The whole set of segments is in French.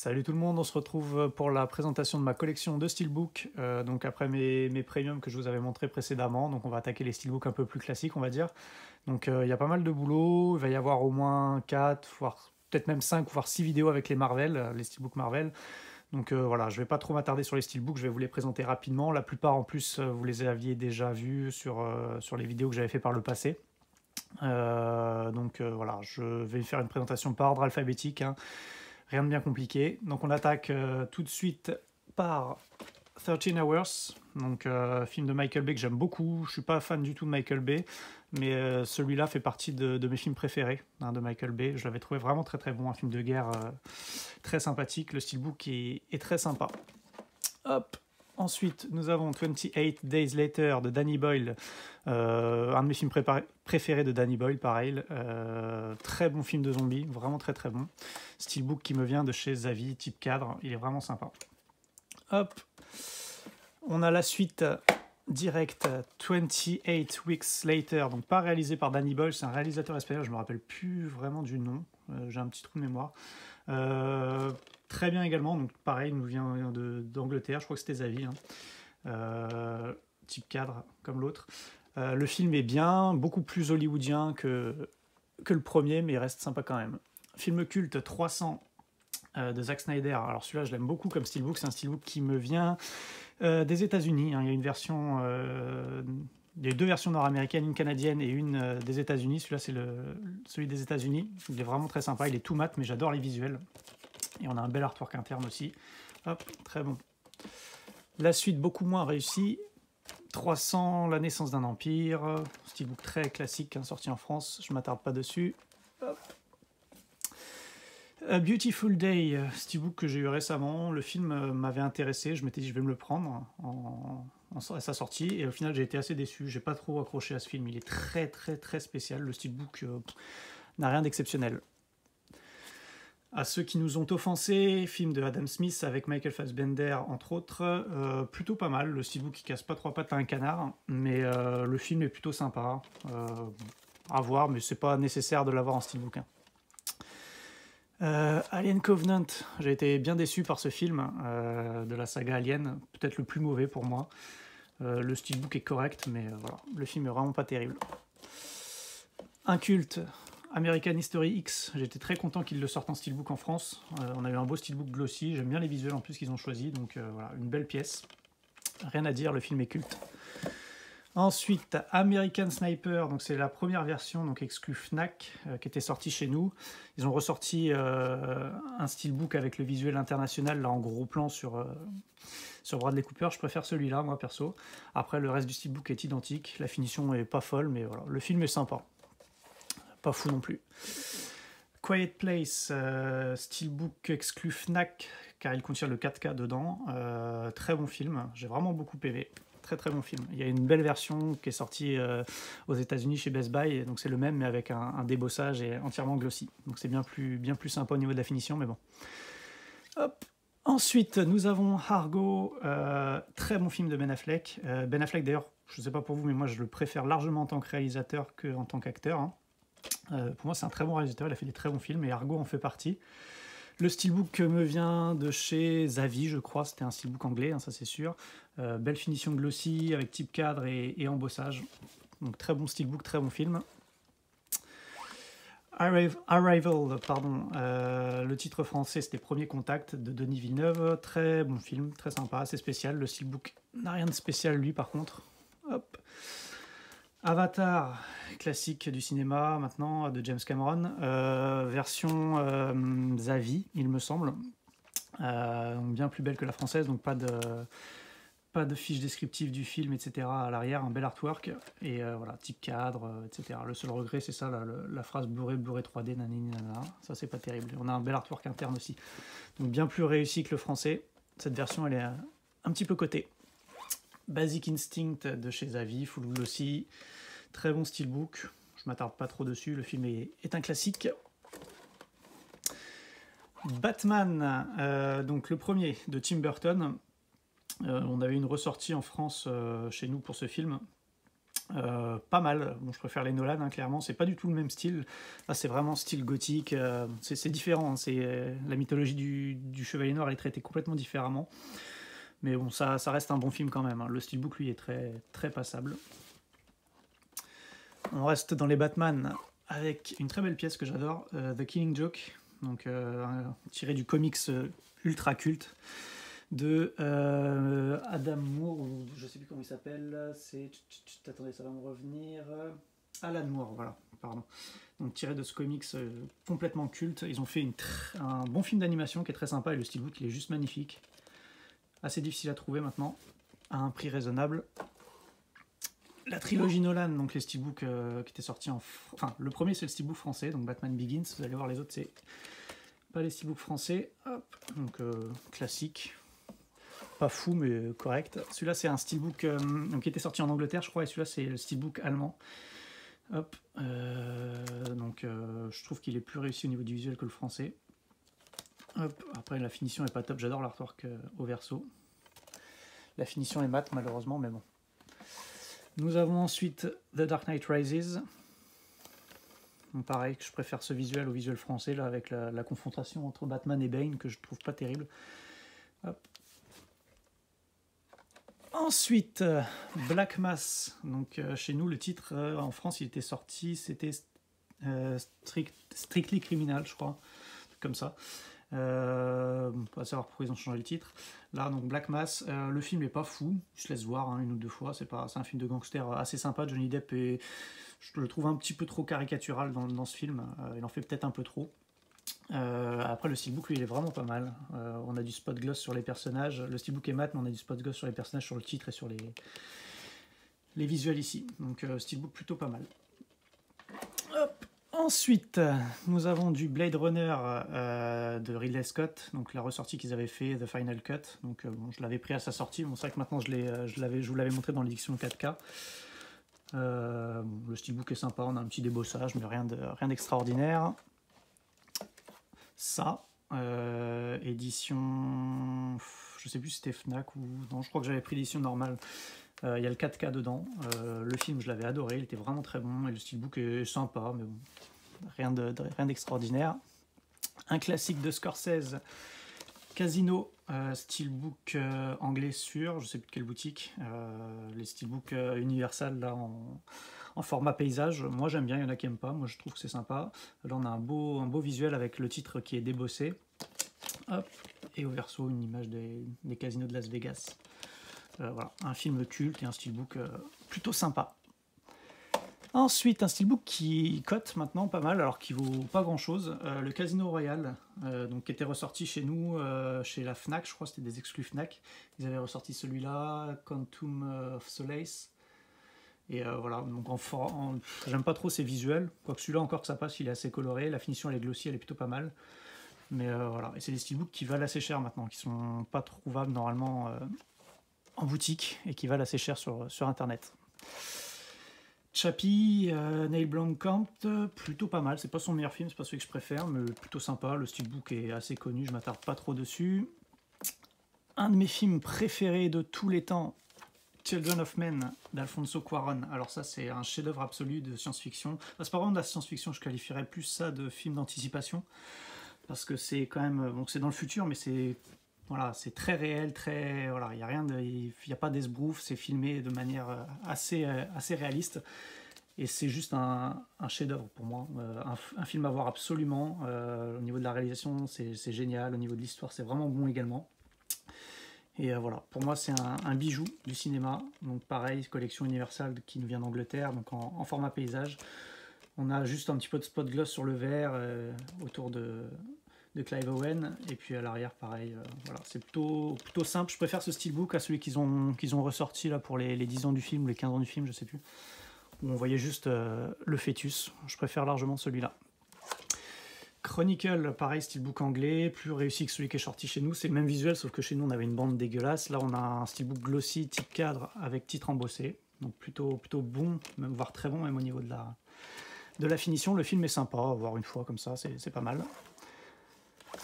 Salut tout le monde, on se retrouve pour la présentation de ma collection de steelbooks, donc après mes premiums que je vous avais montré précédemment, donc on va attaquer les steelbooks un peu plus classiques on va dire. Donc il y a pas mal de boulot, il va y avoir au moins 4, voire peut-être même 5, voire 6 vidéos avec les Marvel, les steelbooks Marvel. Donc voilà, je vais pas trop m'attarder sur les steelbooks, je vais vous les présenter rapidement. La plupart en plus vous les aviez déjà vus sur les vidéos que j'avais fait par le passé. Voilà, je vais faire une présentation par ordre alphabétique, hein. Rien de bien compliqué. Donc on attaque tout de suite par 13 Hours, donc film de Michael Bay que j'aime beaucoup. Je suis pas fan du tout de Michael Bay, mais celui-là fait partie de mes films préférés, hein, de Michael Bay. Je l'avais trouvé vraiment très très bon, un film de guerre très sympathique. Le steelbook est très sympa. Hop. Ensuite, nous avons 28 Days Later de Danny Boyle, un de mes films préférés de Danny Boyle, pareil. Très bon film de zombies, vraiment très très bon. Steelbook qui me vient de chez Zavi, type cadre, il est vraiment sympa. Hop, on a la suite directe, 28 Weeks Later, donc pas réalisé par Danny Boyle, c'est un réalisateur espagnol, je me rappelle plus vraiment du nom, j'ai un petit trou de mémoire. Très bien également, donc pareil, il nous vient d'Angleterre, je crois que c'était Zavi, hein. Type cadre comme l'autre. Le film est bien, beaucoup plus hollywoodien que le premier, mais il reste sympa quand même. Film culte 300 de Zack Snyder. Alors celui-là, je l'aime beaucoup comme steelbook, c'est un steelbook qui me vient des États-Unis, hein. Il y a une version, il y a deux versions nord-américaines, une canadienne et une des États-Unis. Celui-là, c'est celui des États-Unis. Il est vraiment très sympa, il est tout mat, mais j'adore les visuels. Et on a un bel artwork interne aussi. Hop, très bon. La suite, beaucoup moins réussie. 300, la naissance d'un empire. Steelbook très classique, hein, sorti en France. Je ne m'attarde pas dessus. Hop. A Beautiful Day, steelbook que j'ai eu récemment. Le film m'avait intéressé. Je m'étais dit, je vais me le prendre à sa sortie. Et au final, j'ai été assez déçu. J'ai pas trop accroché à ce film. Il est très, très, très spécial. Le steelbook n'a rien d'exceptionnel. À ceux qui nous ont offensés, film de Adam Smith avec Michael Fassbender entre autres, plutôt pas mal. Le steelbook qui casse pas trois pattes à un canard, mais le film est plutôt sympa. À voir, mais c'est pas nécessaire de l'avoir en steelbook, hein. Alien Covenant, j'ai été bien déçu par ce film de la saga Alien, peut-être le plus mauvais pour moi. Le steelbook est correct, mais voilà, le film est vraiment pas terrible. Un culte, American History X, j'étais très content qu'ils le sortent en steelbook en France. On a eu un beau steelbook glossy, j'aime bien les visuels en plus qu'ils ont choisi, donc voilà, une belle pièce. Rien à dire, le film est culte. Ensuite, American Sniper, donc c'est la première version, donc exclue Fnac, qui était sortie chez nous. Ils ont ressorti un steelbook avec le visuel international, là en gros plan sur Bradley Cooper. Je préfère celui-là, moi perso. Après, le reste du steelbook est identique. La finition est pas folle, mais voilà, le film est sympa. Pas fou non plus. Quiet Place, steelbook exclu Fnac, car il contient le 4K dedans. Très bon film, j'ai vraiment beaucoup aimé. Très très bon film. Il y a une belle version qui est sortie aux États-Unis chez Best Buy, donc c'est le même mais avec un débossage et entièrement glossy. Donc c'est bien plus sympa au niveau de la finition, mais bon. Hop. Ensuite, nous avons Argo, très bon film de Ben Affleck. Ben Affleck, d'ailleurs, je ne sais pas pour vous, mais moi je le préfère largement en tant que réalisateur qu'en tant qu'acteur, hein. Pour moi, c'est un très bon réalisateur, il a fait des très bons films et Argo en fait partie. Le steelbook me vient de chez Zavi, je crois, c'était un steelbook anglais, hein, ça c'est sûr. Belle finition glossy avec type cadre et embossage. Donc très bon steelbook, très bon film. Arrival, pardon, le titre français c'était Premier Contact de Denis Villeneuve. Très bon film, très sympa, assez spécial. Le steelbook n'a rien de spécial lui par contre. Hop. Avatar, classique du cinéma maintenant, de James Cameron, version Zavi, il me semble, bien plus belle que la française, donc pas de fiche descriptive du film, etc. à l'arrière, un bel artwork, et voilà, type cadre, etc. Le seul regret, c'est ça, la phrase Blu-ray 3D, nanani, nanana, ça c'est pas terrible. On a un bel artwork interne aussi, donc bien plus réussi que le français. Cette version, elle est un petit peu cotée. Basic Instinct de chez Zavi, full glossy, très bon steelbook, je m'attarde pas trop dessus, le film est un classique. Batman, donc le premier de Tim Burton, on avait une ressortie en France chez nous pour ce film, Pas mal. Bon, je préfère les Nolan, hein, clairement. C'est pas du tout le même style. Là, c'est vraiment style gothique. C'est différent. Hein. La mythologie du Chevalier Noir, elle est traitée complètement différemment. Mais bon, ça reste un bon film quand même. Hein. Le steelbook, lui, est très, très passable. On reste dans les Batman avec une très belle pièce que j'adore, The Killing Joke, donc tiré du comics ultra culte de Adam Moore, ou je sais plus comment il s'appelle, attendez, ça va me revenir, Alan Moore, voilà, pardon. Donc tiré de ce comics complètement culte, ils ont fait un bon film d'animation qui est très sympa et le steelbook il est juste magnifique, assez difficile à trouver maintenant, à un prix raisonnable. La trilogie Nolan, donc les steelbooks qui étaient sortis enfin, le premier c'est le steelbook français, donc Batman Begins, vous allez voir les autres c'est pas les steelbooks français, hop, donc classique, pas fou mais correct. Celui-là c'est un steelbook donc, qui était sorti en Angleterre je crois, et celui-là c'est le steelbook allemand. Hop, donc je trouve qu'il est plus réussi au niveau du visuel que le français. Hop, après la finition est pas top, j'adore l'artwork au verso. La finition est mate malheureusement, mais bon. Nous avons ensuite The Dark Knight Rises. Donc pareil, je préfère ce visuel au visuel français, là, avec la confrontation entre Batman et Bane, que je trouve pas terrible. Hop. Ensuite, Black Mass. Donc chez nous, le titre, en France, il était sorti, c'était Strictly Criminal, je crois, comme ça. Pas savoir pourquoi ils ont changé le titre. Là, donc Black Mass, le film est pas fou, il se laisse voir hein, une ou deux fois, c'est un film de gangster assez sympa. Johnny Depp et je le trouve un petit peu trop caricatural dans ce film, il en fait peut-être un peu trop. Après le steelbook lui il est vraiment pas mal, on a du spot gloss sur les personnages, le steelbook est mat mais on a du spot gloss sur les personnages, sur le titre et sur les visuels ici, donc steelbook plutôt pas mal. Hop. Ensuite, nous avons du Blade Runner de Ridley Scott, donc la ressortie qu'ils avaient fait, The Final Cut. Donc bon, je l'avais pris à sa sortie, bon, c'est vrai que maintenant je vous l'avais montré dans l'édition 4K. Le steelbook est sympa, on a un petit débossage, mais rien d'extraordinaire. Ça, édition, je sais plus si c'était Fnac ou non, je crois que j'avais pris l'édition normale. Il y a le 4K dedans. Le film, je l'avais adoré, il était vraiment très bon et le steelbook est sympa, mais bon, rien d'extraordinaire. Un classique de Scorsese, Casino, steelbook anglais sûr, je sais plus de quelle boutique. Les steelbooks Universal là en format paysage, moi j'aime bien, il y en a qui n'aiment pas, moi je trouve que c'est sympa. Là on a un beau visuel avec le titre qui est débossé. Hop, et au verso une image des casinos de Las Vegas. Voilà, un film culte et un steelbook plutôt sympa. Ensuite, un steelbook qui cote maintenant pas mal, alors qui vaut pas grand chose. Le Casino Royale, donc qui était ressorti chez nous, chez la Fnac, je crois, c'était des exclus Fnac. Ils avaient ressorti celui-là, Quantum of Solace. Et voilà, donc j'aime pas trop ces visuels, quoique celui-là encore que ça passe, il est assez coloré, la finition elle est glossy, elle est plutôt pas mal. Mais voilà, et c'est des steelbooks qui valent assez cher maintenant, qui sont pas trouvables normalement en boutique et qui valent assez cher sur internet. Chappie, Neil Blomkamp, plutôt pas mal, c'est pas son meilleur film, c'est pas celui que je préfère, mais plutôt sympa, le steelbook est assez connu, je m'attarde pas trop dessus. Un de mes films préférés de tous les temps, Children of Men d'Alfonso Cuarón. Alors ça c'est un chef-d'œuvre absolu de science-fiction. Enfin, c'est pas vraiment de la science-fiction, je qualifierais plus ça de film d'anticipation, parce que c'est quand même, bon, c'est dans le futur, mais c'est voilà, c'est très réel, voilà, il y a pas d'esbrouf, c'est filmé de manière assez réaliste. Et c'est juste un chef-d'œuvre pour moi, un film à voir absolument. Au niveau de la réalisation, c'est génial. Au niveau de l'histoire, c'est vraiment bon également. Et voilà, pour moi, c'est un bijou du cinéma. Donc pareil, collection Universal qui nous vient d'Angleterre, donc en format paysage. On a juste un petit peu de spot gloss sur le verre autour de Clive Owen, et puis à l'arrière pareil, voilà, c'est plutôt simple. Je préfère ce steelbook à celui qu'ils ont ressorti là pour les 10 ans du film, les 15 ans du film, je sais plus, où on voyait juste le fœtus. Je préfère largement celui-là. Chronicle, pareil, steelbook anglais, plus réussi que celui qui est sorti chez nous, c'est le même visuel, sauf que chez nous on avait une bande dégueulasse. Là on a un steelbook glossy, type cadre, avec titre embossé, donc plutôt bon, même voire très bon, même au niveau de la finition. Le film est sympa, à voir une fois comme ça, c'est pas mal.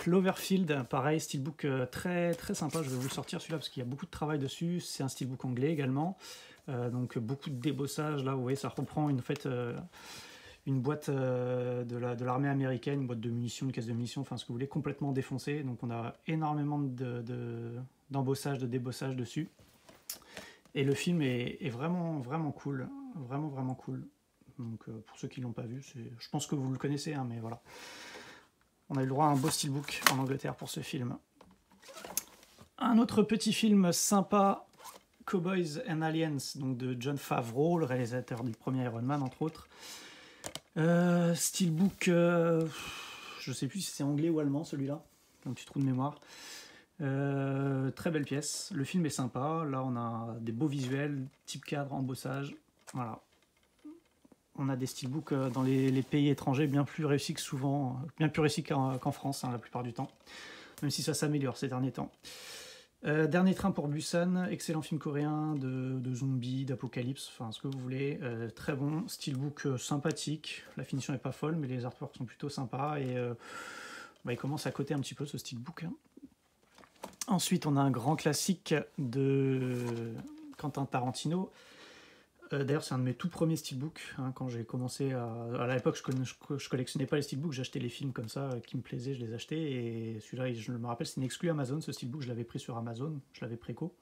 Cloverfield, pareil, steelbook très, très sympa. Je vais vous le sortir celui-là parce qu'il y a beaucoup de travail dessus. C'est un steelbook anglais également. Donc beaucoup de débossage. Là, vous voyez, ça reprend une boîte de l'armée américaine, une boîte de munitions, une caisse de munitions, enfin ce que vous voulez, complètement défoncée. Donc on a énormément d'embossage, de débossage dessus. Et le film est vraiment, vraiment cool. Vraiment, vraiment cool. Donc pour ceux qui ne l'ont pas vu, je pense que vous le connaissez, hein, mais voilà. On a eu le droit à un beau steelbook en Angleterre pour ce film. Un autre petit film sympa, Cowboys and Aliens, donc de Jon Favreau, le réalisateur du premier Iron Man, entre autres. Steelbook, je sais plus si c'est anglais ou allemand celui-là, un petit trou de mémoire. Très belle pièce, le film est sympa, là on a des beaux visuels, type cadre, embossage, voilà. On a des steelbooks dans les pays étrangers bien plus réussis que souvent, bien plus réussis qu'en France, hein, la plupart du temps, même si ça s'améliore ces derniers temps. Dernier train pour Busan, excellent film coréen de zombies, d'apocalypse, enfin ce que vous voulez, très bon, steelbook sympathique, la finition n'est pas folle mais les artworks sont plutôt sympas et il commence à coter un petit peu ce steelbook. Hein. Ensuite on a un grand classique de Quentin Tarantino. D'ailleurs, c'est un de mes tout premiers steelbooks. Hein, quand j'ai commencé à l'époque, je collectionnais pas les steelbooks, j'achetais les films comme ça qui me plaisaient, je les achetais. Et celui-là, je me rappelle, c'est une exclu Amazon, ce steelbook, je l'avais pris sur Amazon, je l'avais préco.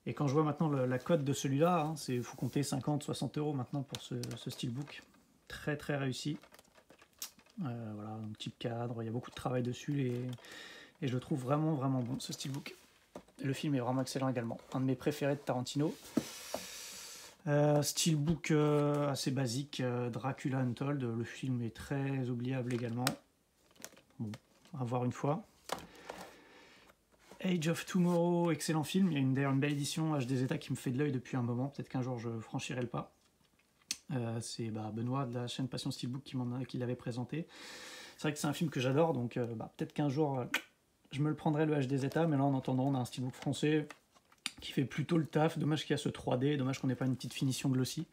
Et quand je vois maintenant la cote de celui-là, hein, il faut compter 50, 60 € maintenant pour ce steelbook. Très très réussi. Voilà, un type cadre, il y a beaucoup de travail dessus et je le trouve vraiment vraiment bon ce steelbook. Le film est vraiment excellent également, un de mes préférés de Tarantino. Steelbook assez basique, Dracula Untold, le film est très oubliable également. Bon, à voir une fois. Age of Tomorrow, excellent film, il y a d'ailleurs une belle édition HDZ qui me fait de l'œil depuis un moment, peut-être qu'un jour je franchirai le pas. C'est Benoît de la chaîne Passion Steelbook qui l'avait présenté. C'est vrai que c'est un film que j'adore, donc peut-être qu'un jour je me le prendrai le HDZ, mais là en attendant on a un steelbook français qui fait plutôt le taf. Dommage qu'il y a ce 3D, dommage qu'on n'ait pas une petite finition glossy.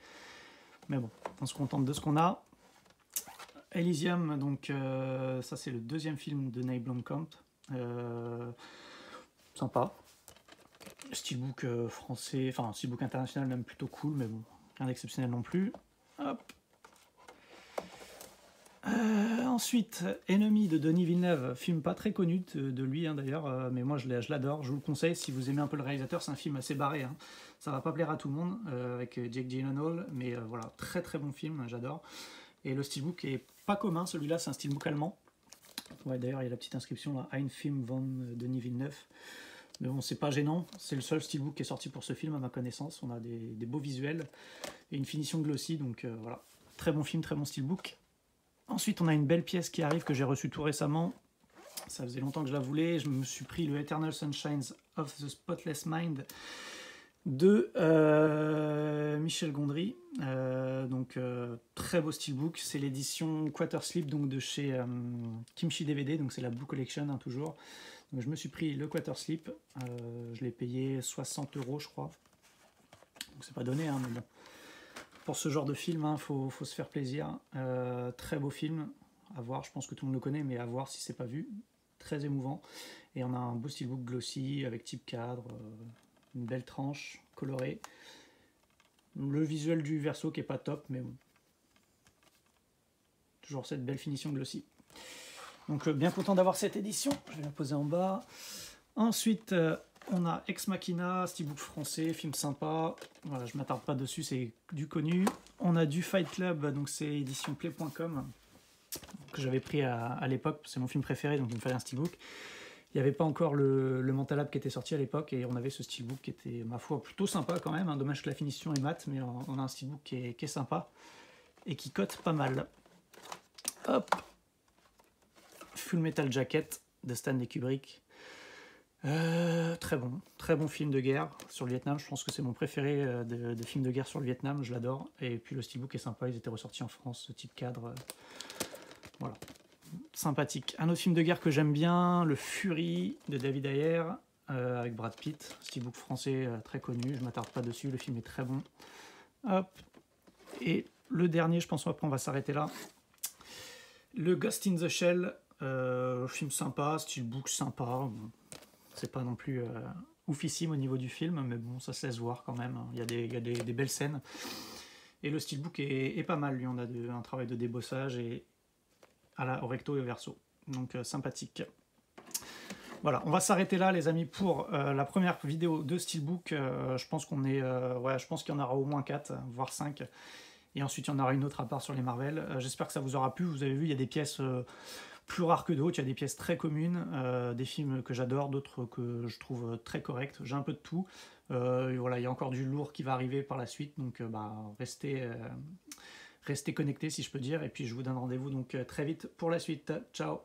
Mais bon, on se contente de ce qu'on a. Elysium, donc ça c'est le deuxième film de Neil Blomkamp. Sympa. Steelbook français, enfin steelbook international même plutôt cool, mais bon, rien d'exceptionnel non plus. Hop. Ensuite, Enemy de Denis Villeneuve, film pas très connu de lui hein, d'ailleurs, mais moi je l'adore, je vous le conseille si vous aimez un peu le réalisateur, c'est un film assez barré, hein. Ça va pas plaire à tout le monde avec Jake Gyllenhaal, mais voilà, très très bon film, j'adore. Et le steelbook est pas commun, celui-là c'est un steelbook allemand. Ouais, d'ailleurs il y a la petite inscription là, Ein Film von Denis Villeneuve. Mais bon, c'est pas gênant, c'est le seul steelbook qui est sorti pour ce film à ma connaissance, on a des beaux visuels et une finition glossy, donc voilà, très bon film, très bon steelbook. Ensuite, on a une belle pièce qui arrive que j'ai reçue tout récemment. Ça faisait longtemps que je la voulais. Je me suis pris le Eternal Sunshines of the Spotless Mind de Michel Gondry. Donc, très beau steelbook. C'est l'édition Quarterslip donc de chez Kimchi DVD. Donc, c'est la Blue Collection, hein, toujours. Donc, je me suis pris le Quarterslip. Je l'ai payé 60 € je crois. Donc, c'est pas donné, hein, mais bon. Pour ce genre de film, hein, faut se faire plaisir. Très beau film à voir, je pense que tout le monde le connaît, mais à voir si c'est pas vu. Très émouvant. Et on a un beau steelbook glossy avec type cadre, une belle tranche colorée. Le visuel du verso qui est pas top, mais bon. Toujours cette belle finition glossy. Donc bien content d'avoir cette édition. Je vais la poser en bas. Ensuite, on a Ex Machina, steelbook français, film sympa. Voilà, je ne m'attarde pas dessus, c'est du connu. On a du Fight Club, donc c'est édition play.com, que j'avais pris à l'époque, c'est mon film préféré, donc il me fallait un steelbook. Il n'y avait pas encore le Mental Lab qui était sorti à l'époque, et on avait ce steelbook qui était, ma foi, plutôt sympa quand même. Hein. Dommage que la finition est mate, mais on a un steelbook qui est sympa, et qui cote pas mal. Hop, Full Metal Jacket de Stanley Kubrick. Très bon film de guerre sur le Vietnam. Je pense que c'est mon préféré de film de guerre sur le Vietnam, je l'adore. Et puis le steelbook est sympa, ils étaient ressortis en France, ce type cadre. Voilà, sympathique. Un autre film de guerre que j'aime bien, Le Fury de David Ayer, avec Brad Pitt. Steelbook français très connu, je ne m'attarde pas dessus, le film est très bon. Hop. Et le dernier, je pense qu'après on va s'arrêter là. Le Ghost in the Shell Film sympa, steelbook sympa. Bon, c'est pas non plus oufissime au niveau du film, mais bon, ça se laisse voir quand même. Il y a des belles scènes. Et le steelbook est pas mal, lui. On a un travail de débossage et au recto et au verso. Donc sympathique. Voilà, on va s'arrêter là, les amis, pour la première vidéo de steelbook. Je pense qu'il y en aura au moins 4, voire 5. Et ensuite, il y en aura une autre à part sur les Marvel. J'espère que ça vous aura plu. Vous avez vu, il y a des pièces plus rares que d'autres. Il y a des pièces très communes, des films que j'adore, d'autres que je trouve très corrects. J'ai un peu de tout. Voilà, il y a encore du lourd qui va arriver par la suite. Donc, restez connectés, si je peux dire. Et puis, je vous donne rendez-vous donc très vite pour la suite. Ciao!